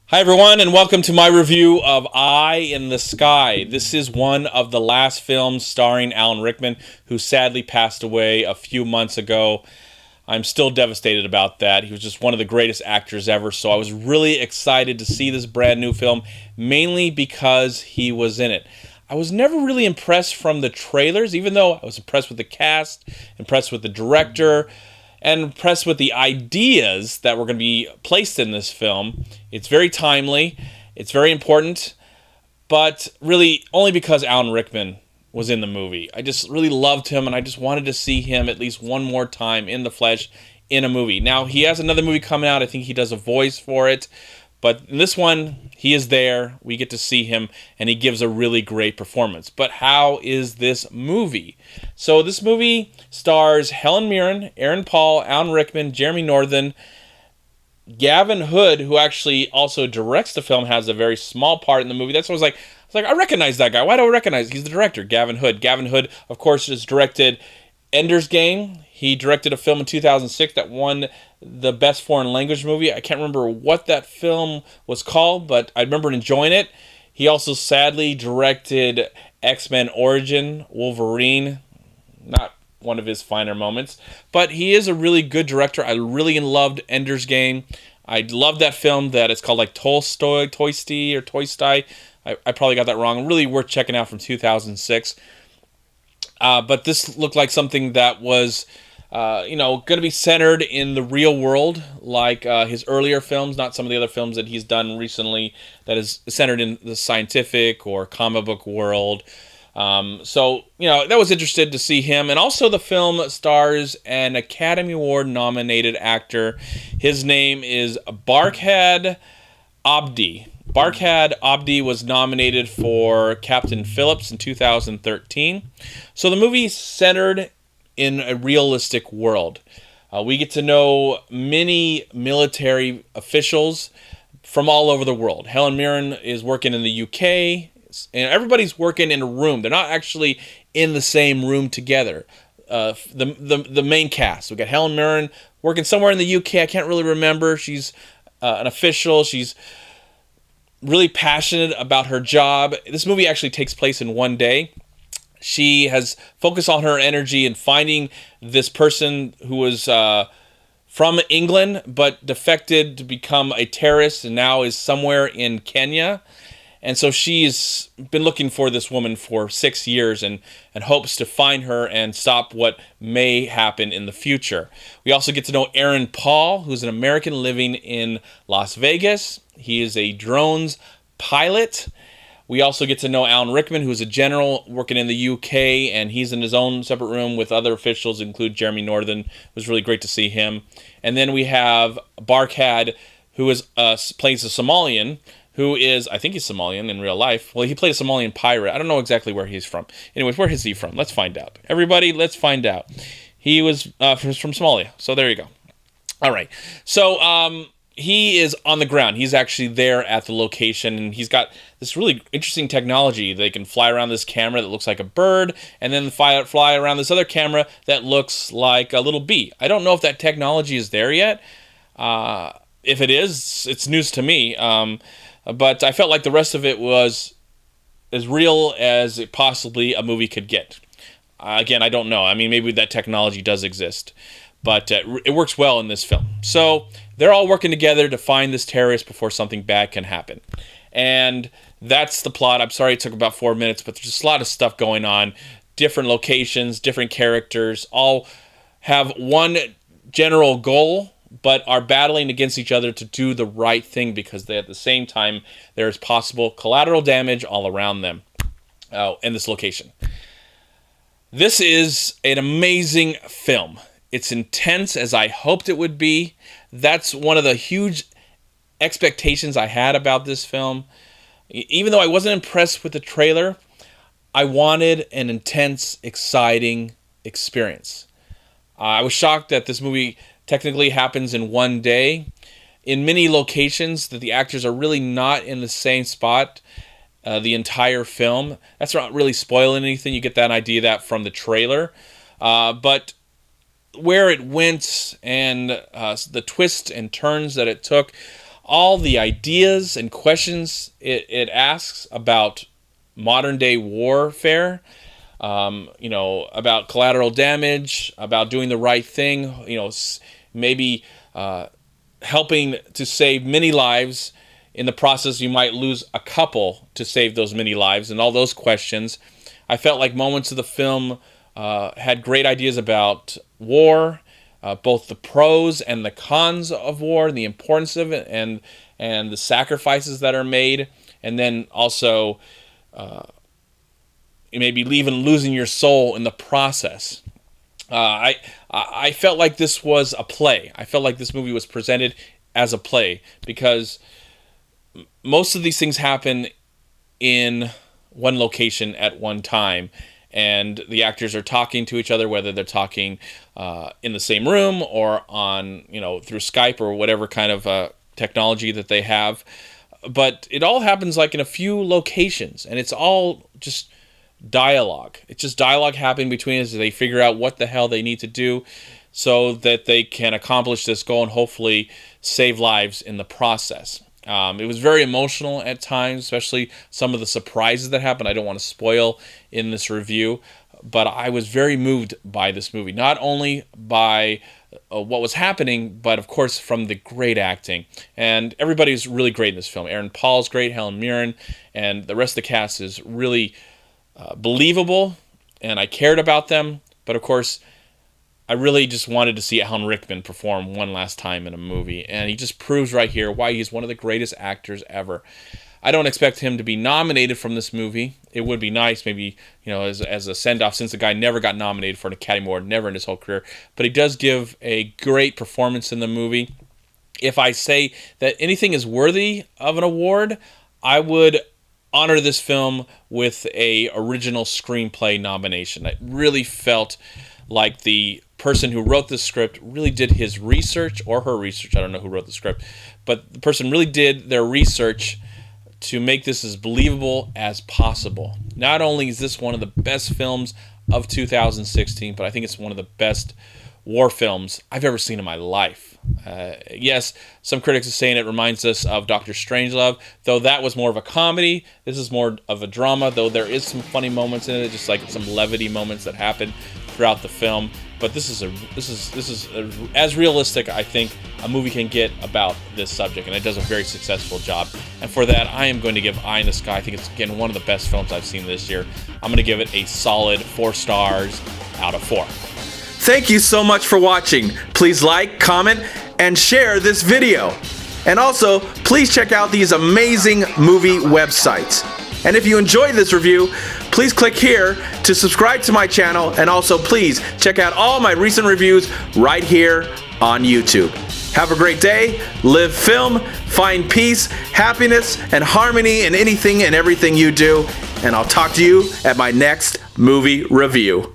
Hi, everyone, and welcome to my review of Eye in the Sky. This is one of the last films starring Alan Rickman, who sadly passed away a few months ago. I'm still devastated about that. He was just one of the greatest actors ever, so I was really excited to see this brand new film, mainly because he was in it. I was never really impressed from the trailers, even though I was impressed with the cast, impressed with the director, and impressed with the ideas that were going to be placed in this film. It's very timely, it's very important, but really only because Alan Rickman was in the movie. I just really loved him, and I just wanted to see him at least one more time in the flesh in a movie. Now, he has another movie coming out. I think he does a voice for it. But in this one, he is there. We get to see him, and he gives a really great performance. But how is this movie? So this movie stars Helen Mirren, Aaron Paul, Alan Rickman, Jeremy Northam, Gavin Hood, who actually also directs the film, has a very small part in the movie. That's what I recognize that guy. Why do I recognize? He's the director, Gavin Hood. Gavin Hood, of course, has directed Ender's Game. He directed a film in 2006 that won the Best Foreign Language Movie. I can't remember what that film was called, but I remember enjoying it. He also sadly directed X-Men Origin, Wolverine. Not one of his finer moments, but he is a really good director. I really loved Ender's Game. I love that film that it's called like Toy Story. I probably got that wrong. Really worth checking out from 2006. But this looked like something that was, going to be centered in the real world, like his earlier films, not some of the other films that he's done recently that is centered in the scientific or comic book world. That was interested to see him. And also the film stars an Academy Award nominated actor. His name is Barkhad Abdi. Barkhad Abdi was nominated for Captain Phillips in 2013. So the movie's centered in a realistic world. We get to know many military officials from all over the world. Helen Mirren is working in the UK, and everybody's working in a room. They're not actually in the same room together. The main cast. We got Helen Mirren working somewhere in the UK. I can't really remember. She's an official. She's really passionate about her job. This movie actually takes place in one day. She has focused on her energy in finding this person who was from England but defected to become a terrorist and now is somewhere in Kenya. And so she's been looking for this woman for 6 years and hopes to find her and stop what may happen in the future. We also get to know Aaron Paul, who's an American living in Las Vegas. He is a drones pilot. We also get to know Alan Rickman, who is a general working in the UK, and he's in his own separate room with other officials, include Jeremy Northam. It was really great to see him. And then we have Barkhad, who plays a Somalian, who is, I think he's Somalian in real life. Well, he played a Somalian pirate. I don't know exactly where he's from. Anyways, where is he from? Let's find out. Everybody, let's find out. He was from Somalia. So there you go. All right. So he is on the ground. He's actually there at the location, and he's got this really interesting technology. They can fly around this camera that looks like a bird, and then fly around this other camera that looks like a little bee. I don't know if that technology is there yet. If it is, it's news to me. But I felt like the rest of it was as real as possibly a movie could get. Again, I don't know. I mean, maybe that technology does exist. But it works well in this film. So they're all working together to find this terrorist before something bad can happen. And that's the plot. I'm sorry it took about 4 minutes, but there's just a lot of stuff going on. Different locations, different characters, all have one general goal, but are battling against each other to do the right thing because at the same time, there is possible collateral damage all around them in this location. This is an amazing film. It's intense as I hoped it would be. That's one of the huge expectations I had about this film. Even though I wasn't impressed with the trailer, I wanted an intense, exciting experience. I was shocked that this movie technically happens in one day. In many locations, that the actors are really not in the same spot the entire film. That's not really spoiling anything. You get that idea that from the trailer. But where it went and the twists and turns that it took, all the ideas and questions it asks about modern day warfare, about collateral damage, about doing the right thing, maybe helping to save many lives. In the process, you might lose a couple to save those many lives, and all those questions. I felt like moments of the film had great ideas about war, both the pros and the cons of war, the importance of it, and the sacrifices that are made, and then also maybe even losing your soul in the process. I felt like this was a play. I felt like this movie was presented as a play because most of these things happen in one location at one time, and the actors are talking to each other, whether they're talking in the same room or on, through Skype or whatever kind of technology that they have. But it all happens like in a few locations, and it's all just dialogue. It's just dialogue happening between us as they figure out what the hell they need to do so that they can accomplish this goal and hopefully save lives in the process. It was very emotional at times, especially some of the surprises that happened. I don't want to spoil in this review, but I was very moved by this movie. Not only by what was happening, but of course from the great acting. And everybody's really great in this film. Aaron Paul's great, Helen Mirren, and the rest of the cast is really believable, and I cared about them. But of course, I really just wanted to see Alan Rickman perform one last time in a movie, and he just proves right here why he's one of the greatest actors ever. I don't expect him to be nominated from this movie. It would be nice, maybe, as a send-off, since the guy never got nominated for an Academy Award, never in his whole career. But he does give a great performance in the movie. If I say that anything is worthy of an award, I would honor this film with a original screenplay nomination. I really felt like the person who wrote the script really did his research, or her research, I don't know who wrote the script, but the person really did their research to make this as believable as possible. Not only is this one of the best films of 2016, but I think it's one of the best war films I've ever seen in my life. Yes, some critics are saying it reminds us of Dr. Strangelove, though that was more of a comedy. This is more of a drama, though there is some funny moments in it, just like some levity moments that happen throughout the film. But this is as realistic, I think, a movie can get about this subject, and it does a very successful job. And for that, I am going to give Eye in the Sky. I think it's, again, one of the best films I've seen this year. I'm going to give it a solid 4 stars out of 4. Thank you so much for watching. Please like, comment, and share this video. And also, please check out these amazing movie websites. And if you enjoyed this review, please click here to subscribe to my channel, and also please check out all my recent reviews right here on YouTube. Have a great day, live film, find peace, happiness, and harmony in anything and everything you do, and I'll talk to you at my next movie review.